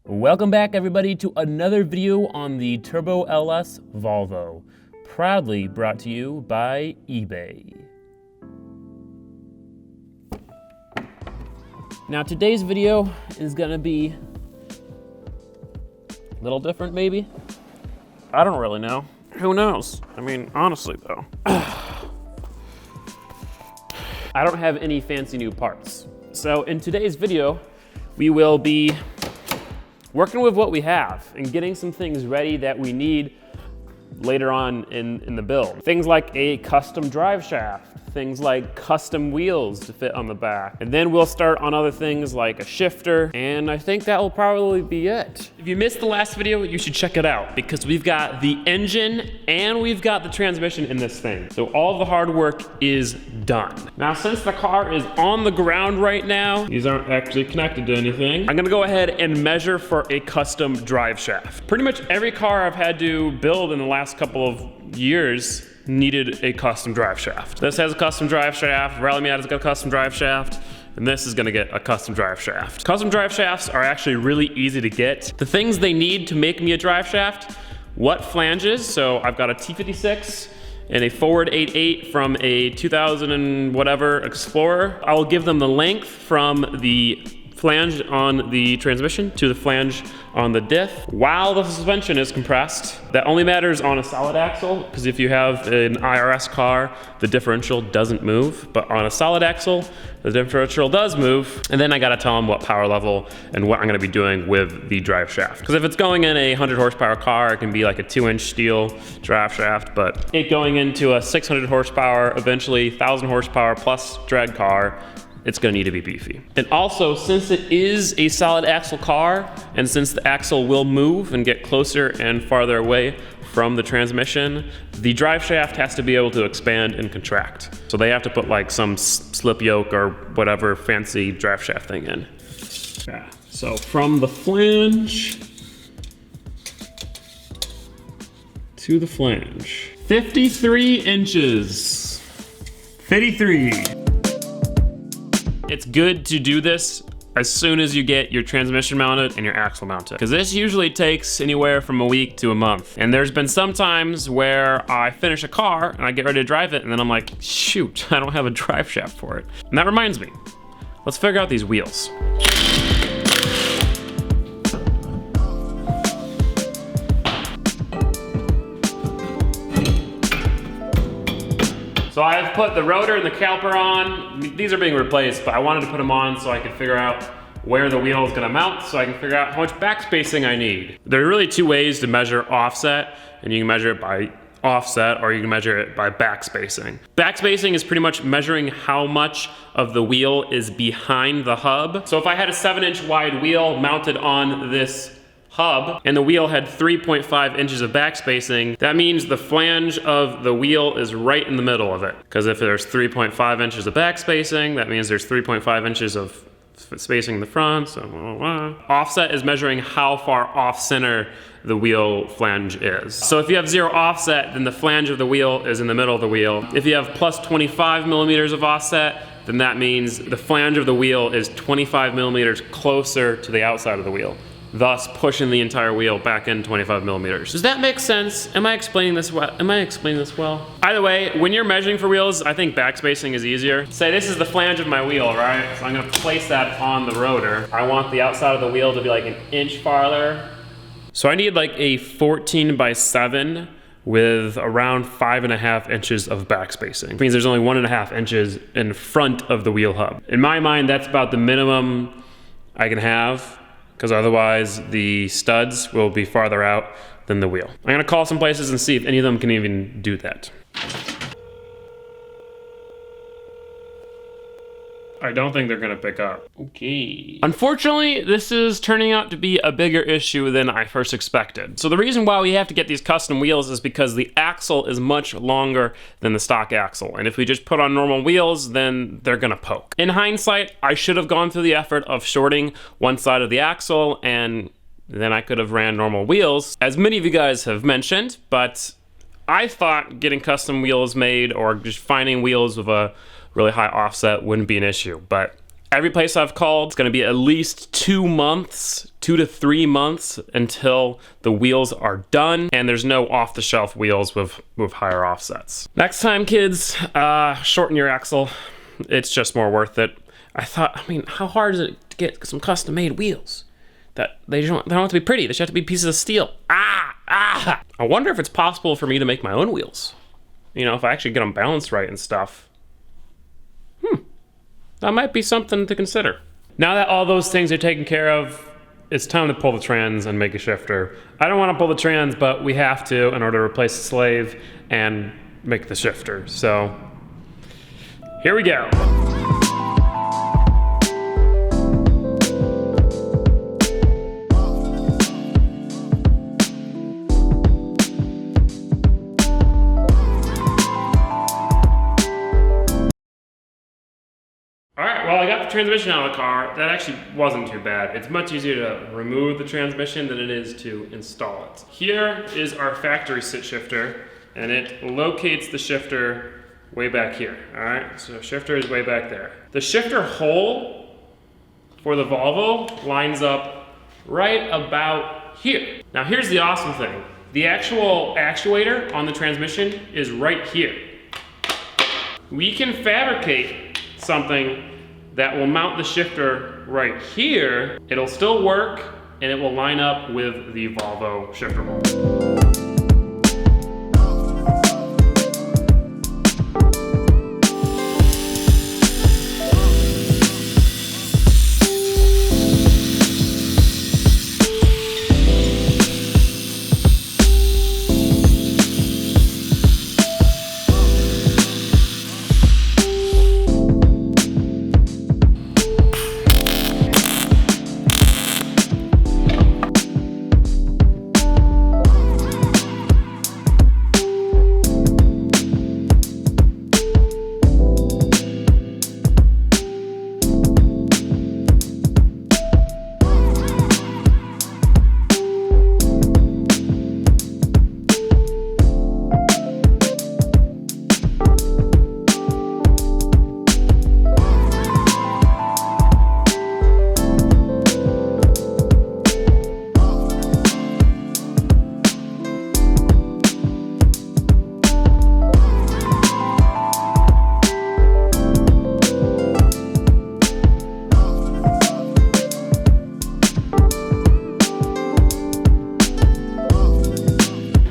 Welcome back everybody to another video on the Turbo LS Volvo, proudly brought to you by eBay. Now today's video is gonna be a little different maybe. I don't really know. Who knows? I mean, honestly though. I don't have any fancy new parts. So in today's video, we will be working with what we have and getting some things ready that we need later on in the build. Things like a custom drive shaft, things like custom wheels to fit on the back. And then we'll start on other things like a shifter, and I think that will probably be it. If you missed the last video, you should check it out because we've got the engine and we've got the transmission in this thing. So all the hard work is done. Now, since the car is on the ground right now, these aren't actually connected to anything, I'm gonna go ahead and measure for a custom drive shaft. Pretty much every car I've had to build in the last couple of years needed a custom drive shaft. This has a custom drive shaft, Rally Miata's got a custom drive shaft, and this is gonna get a custom drive shaft. Custom drive shafts are actually really easy to get. The things they need to make me a drive shaft: what flanges, so I've got a T56 and a forward 8.8 from a 2000 and whatever Explorer. I'll give them the length from the flange on the transmission to the flange on the diff while the suspension is compressed. That only matters on a solid axle, because if you have an IRS car, the differential doesn't move, but on a solid axle, the differential does move. And then I gotta tell them what power level and what I'm gonna be doing with the drive shaft. Because if it's going in a 100 horsepower car, it can be like a 2-inch steel drive shaft, but it going into a 600 horsepower, eventually 1,000 horsepower plus drag car, it's gonna need to be beefy. And also, since it is a solid axle car, and since the axle will move and get closer and farther away from the transmission, the drive shaft has to be able to expand and contract. So they have to put like some slip yoke or whatever fancy drive shaft thing in. Okay, so from the flange to the flange, 53 inches. 53. It's good to do this as soon as you get your transmission mounted and your axle mounted, because this usually takes anywhere from a week to a month. And there's been some times where I finish a car and I get ready to drive it, and then I'm like, shoot, I don't have a drive shaft for it. And that reminds me, let's figure out these wheels. So I've put the rotor and the caliper on. These are being replaced, but I wanted to put them on so I could figure out where the wheel is gonna mount, so I can figure out how much back spacing I need. There are really two ways to measure offset, and you can measure it by offset or you can measure it by back spacing. Back spacing is pretty much measuring how much of the wheel is behind the hub. So if I had a 7-inch wide wheel mounted on this hub and the wheel had 3.5 inches of back spacing, that means the flange of the wheel is right in the middle of it. Because if there's 3.5 inches of back spacing, that means there's 3.5 inches of spacing in the front, so blah, blah, blah. Offset is measuring how far off center the wheel flange is. So if you have 0 offset, then the flange of the wheel is in the middle of the wheel. If you have plus 25 millimeters of offset, then that means the flange of the wheel is 25 millimeters closer to the outside of the wheel, thus pushing the entire wheel back in 25 millimeters. Does that make sense? Am I explaining this well? Either way, when you're measuring for wheels, I think back spacing is easier. Say this is the flange of my wheel, right? So I'm gonna place that on the rotor. I want the outside of the wheel to be like 1 inch farther. So I need like a 14x7 with around 5.5 inches of back spacing. It means there's only 1.5 inches in front of the wheel hub. In my mind, that's about the minimum I can have, because otherwise the studs will be farther out than the wheel. I'm gonna call some places and see if any of them can even do that. I don't think they're gonna pick up. Okay. Unfortunately, this is turning out to be a bigger issue than I first expected. So the reason why we have to get these custom wheels is because the axle is much longer than the stock axle. And if we just put on normal wheels, then they're gonna poke. In hindsight, I should have gone through the effort of shorting one side of the axle, and then I could have ran normal wheels, as many of you guys have mentioned, but I thought getting custom wheels made or just finding wheels with a really high offset wouldn't be an issue, but Every place I've called, it's gonna be at least 2 months, 2 to 3 months until the wheels are done, and there's no off-the-shelf wheels with higher offsets. Next time, kids, shorten your axle. It's just more worth it. I mean, how hard is it to get some custom-made wheels? That they don't have to be pretty. They just have to be pieces of steel. I wonder if it's possible for me to make my own wheels. You know, if I actually get them balanced right and stuff. That might be something to consider. Now that all those things are taken care of, it's time to pull the trans and make a shifter. I don't want to pull the trans, but we have to in order to replace the slave and make the shifter. So here we go. Well, I got the transmission out of the car. That actually wasn't too bad. It's much easier to remove the transmission than it is to install it. Here is our factory sit shifter, and it locates the shifter way back here, all right? So shifter is way back there. The shifter hole for the Volvo lines up right about here. Now here's the awesome thing. The actual actuator on the transmission is right here. We can fabricate something that will mount the shifter right here. It'll still work, and it will line up with the Volvo shifter hole.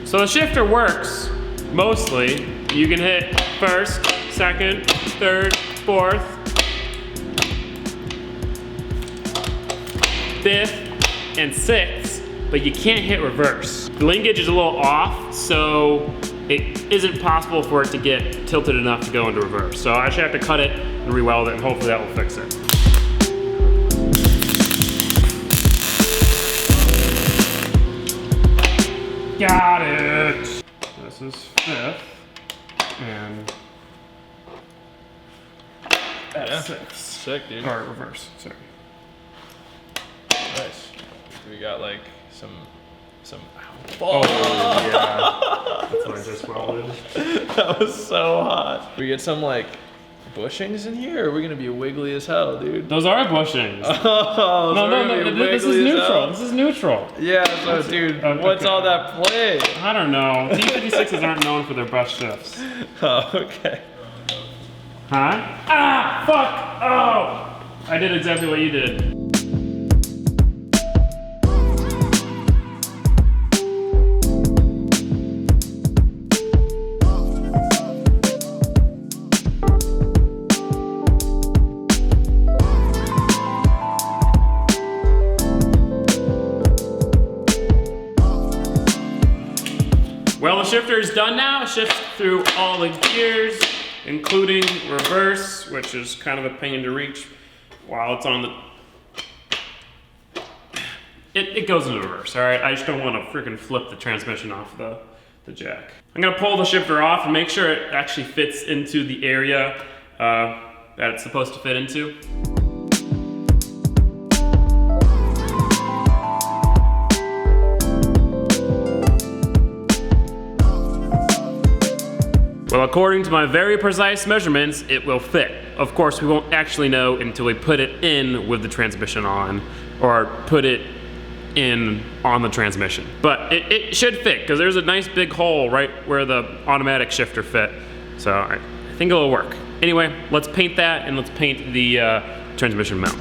So the shifter works, mostly. You can hit first, second, third, fourth, fifth, and sixth, but you can't hit reverse. The linkage is a little off, so it isn't possible for it to get tilted enough to go into reverse. So I actually have to cut it and re-weld it, and hopefully that will fix it. Got it! This is fifth, and that's sixth. Sick, dude. Or reverse, sorry. Nice. We got like some. Oh, yeah. That's what I just welded. That was so hot. We get some like bushings in here, or we're gonna be wiggly as hell, dude. Those are bushings. Oh, no, this is neutral. This is neutral. Yeah, so dude, what's all that play? I don't know. T56s aren't known for their best shifts. Oh, okay. Huh? Ah, fuck! Oh! I did exactly what you did. Well, the shifter is done now. It shifts through all the gears, including reverse, which is kind of a pain to reach while it's on the... It goes into reverse, all right? I just don't want to freaking flip the transmission off the jack. I'm gonna pull the shifter off and make sure it actually fits into the area that it's supposed to fit into. Well, according to my very precise measurements, it will fit. of course, we won't actually know until we put it in with the transmission on, or put it in on the transmission. But it should fit, because there's a nice big hole right where the automatic shifter fit. So I think it'll work. Anyway, let's paint that, and let's paint the transmission mount.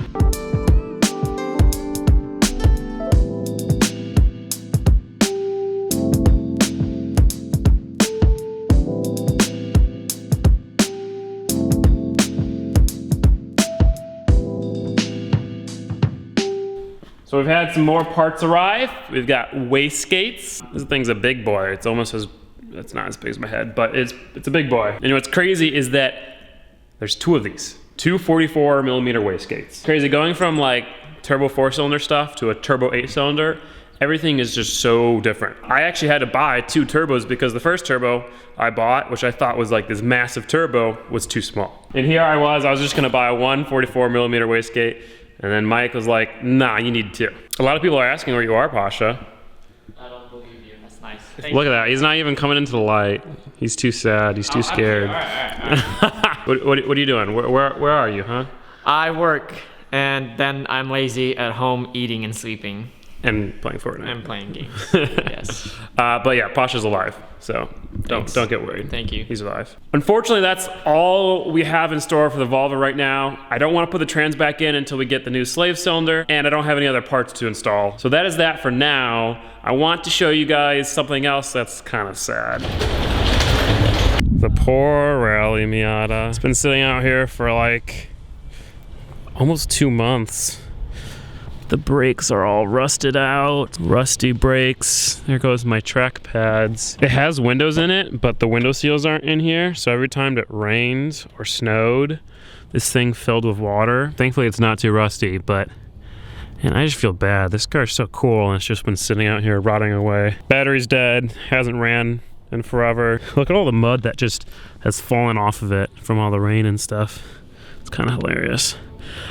So we've had some more parts arrive. We've got wastegates. This thing's a big boy. It's almost as, it's not as big as my head, but it's a big boy. And what's crazy is that there's 2 of these. 2 44mm wastegates. Crazy, going from like turbo 4-cylinder stuff to a turbo 8-cylinder, everything is just so different. I actually had to buy 2 turbos because the first turbo I bought, which I thought was like this massive turbo, was too small. And here I was just gonna buy one 44mm wastegate, and then Mike was like, nah, you need 2. A lot of people are asking where you are, Pasha. I don't believe you. That's nice. Look at that. He's not even coming into the light. He's too sad. He's too scared. All right. What are you doing? Where are you, huh? I work, and then I'm lazy at home eating and sleeping. And playing Fortnite. And playing games. Yes. But yeah, Pasha's alive, so don't get worried. Thank you. He's alive. Unfortunately, that's all we have in store for the Volvo right now. I don't want to put the trans back in until we get the new slave cylinder, and I don't have any other parts to install. So that is that for now. I want to show you guys something else that's kind of sad. The poor Rally Miata. It's been sitting out here for like almost 2 months. The brakes are all rusted out, rusty brakes. There goes my track pads. It has windows in it, but the window seals aren't in here. So every time it rained or snowed, this thing filled with water. Thankfully it's not too rusty, but and I just feel bad. This car's so cool and it's just been sitting out here rotting away. Battery's dead, hasn't ran in forever. Look at all the mud that just has fallen off of it from all the rain and stuff. It's kind of hilarious.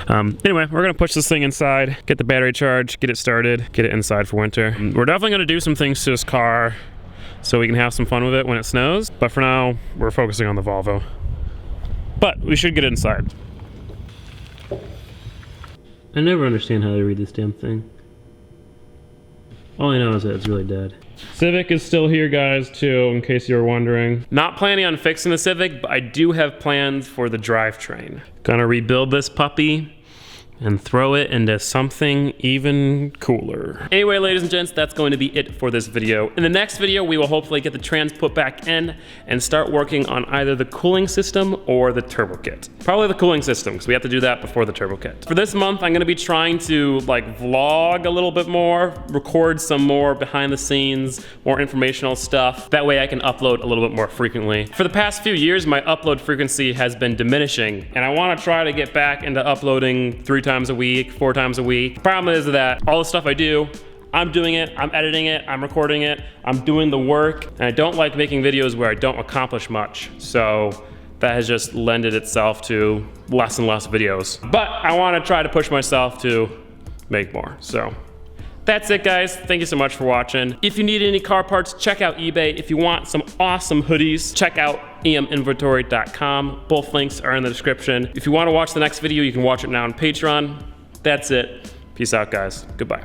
Anyway, we're gonna push this thing inside, get the battery charged, get it started, get it inside for winter. We're definitely gonna do some things to this car so we can have some fun with it when it snows, but for now, we're focusing on the Volvo. But we should get it inside. I never understand how they read this damn thing. All I know is that it's really dead. Civic is still here, guys, too, in case you were wondering. Not planning on fixing the Civic, but I do have plans for the drivetrain. Gonna rebuild this puppy and throw it into something even cooler. Anyway, ladies and gents, that's going to be it for this video. In the next video, we will hopefully get the trans put back in and start working on either the cooling system or the turbo kit. Probably the cooling system, because we have to do that before the turbo kit. For this month, I'm gonna be trying to like vlog a little bit more, record some more behind the scenes, more informational stuff. That way I can upload a little bit more frequently. For the past few years, my upload frequency has been diminishing, and I wanna try to get back into uploading 3 times a week, 4 times a week. The problem is that all the stuff I do, I'm doing it, I'm editing it, I'm recording it, I'm doing the work, and I don't like making videos where I don't accomplish much. So that has just lended itself to less and less videos. But I want to try to push myself to make more. So that's it, guys. Thank you so much for watching. If you need any car parts, check out eBay. If you want some awesome hoodies, check out eminventory.com. Both links are in the description. If you want to watch the next video, you can watch it now on Patreon. That's it. Peace out, guys. Goodbye.